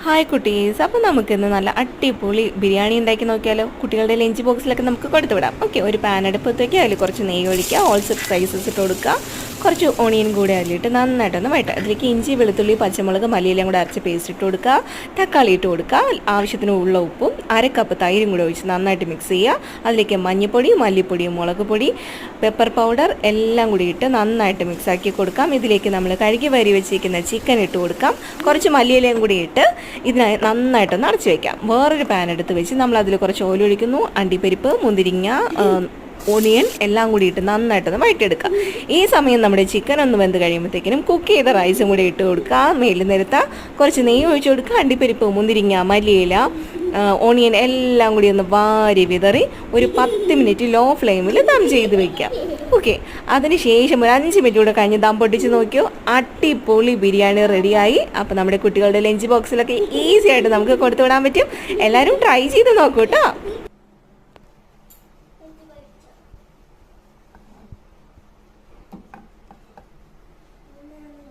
Hi കുട്ടീസ്, അപ്പോൾ നമുക്കിന്ന് നല്ല അടിപൊളി ബിരിയാണി ഉണ്ടാക്കി നോക്കിയാലോ. കുട്ടികളുടെ ലഞ്ച് ബോക്സിലൊക്കെ നമുക്ക് കൊടുത്തു വിടാം. ഓക്കെ, ഒരു പാൻ അടുപ്പത്തേക്ക് അതിൽ കുറച്ച് നെയ്യ് ഒഴിക്കുക, ഓൾസോ സ്പൈസസ് ഇട്ട് കൊടുക്കുക, കുറച്ച് ഓണിയൻ കൂടെ അതിലിട്ട് നന്നായിട്ടൊന്ന് വഴറ്റുക. അതിലേക്ക് ഇഞ്ചി, വെളുത്തുള്ളി, പച്ചമുളക്, മല്ലിയിലയും കൂടെ അരച്ച് പേസ്റ്റ് ഇട്ട് കൊടുക്കുക, തക്കാളി ഇട്ട് കൊടുക്കുക, ആവശ്യത്തിന് ഉള്ള ഉപ്പും 1/2 കപ്പ് തൈരും കൂടെ ഒഴിച്ച് നന്നായിട്ട് മിക്സ് ചെയ്യുക. അതിലേക്ക് മഞ്ഞൾപ്പൊടി, മല്ലിപ്പൊടി, മുളക് പൊടി, പെപ്പർ പൗഡർ എല്ലാം കൂടി ഇട്ട് നന്നായിട്ട് മിക്സാക്കി കൊടുക്കാം. ഇതിലേക്ക് നമ്മൾ കഴുകി വരി വെച്ചിരിക്കുന്ന ചിക്കൻ ഇട്ട് കൊടുക്കാം. കുറച്ച് മല്ലിയിലയും കൂടി ഇട്ട് ഇതിനായി നന്നായിട്ടൊന്ന് അടച്ചു വയ്ക്കാം. വേറൊരു പാൻ എടുത്ത് വെച്ച് നമ്മൾ അതിൽ കുറച്ച് ഓയിൽ ഒഴിക്കുന്നു. അണ്ടിപ്പരിപ്പ്, മുന്തിരിങ്ങ, ഓണിയൻ എല്ലാം കൂടി ഇട്ട് നന്നായിട്ടൊന്ന് വഴറ്റിയെടുക്കുക. ഈ സമയം നമ്മുടെ ചിക്കൻ ഒന്ന് വെന്ത് കഴിയുമ്പോഴത്തേക്കിനും കുക്ക് ചെയ്ത റൈസും കൂടി ഇട്ട് കൊടുക്കുക. മേലിൽ നിരത്തുക, കുറച്ച് നെയ്യ് ഒഴിച്ച് കൊടുക്കുക. അണ്ടിപ്പരിപ്പ്, മുന്തിരിങ്ങ, മല്ലിയില, ഓണിയൻ എല്ലാം കൂടി ഒന്ന് വാരി വിതറി ഒരു 10 മിനിറ്റ് ലോ ഫ്ലെയിമിൽ ദം ചെയ്ത് വെക്കാം. ഓക്കെ, അതിന് ശേഷം ഒരു 5 മിനിറ്റ് കൂടെ കഴിഞ്ഞ് ദം പൊട്ടിച്ച് നോക്കിയോ, അടിപൊളി ബിരിയാണി റെഡിയായി. അപ്പോൾ നമ്മുടെ കുട്ടികളുടെ ലഞ്ച് ബോക്സിലൊക്കെ ഈസി ആയിട്ട് നമുക്ക് കൊടുത്തു വിടാൻ പറ്റും. എല്ലാവരും ട്രൈ ചെയ്ത് നോക്കൂ കേട്ടോ.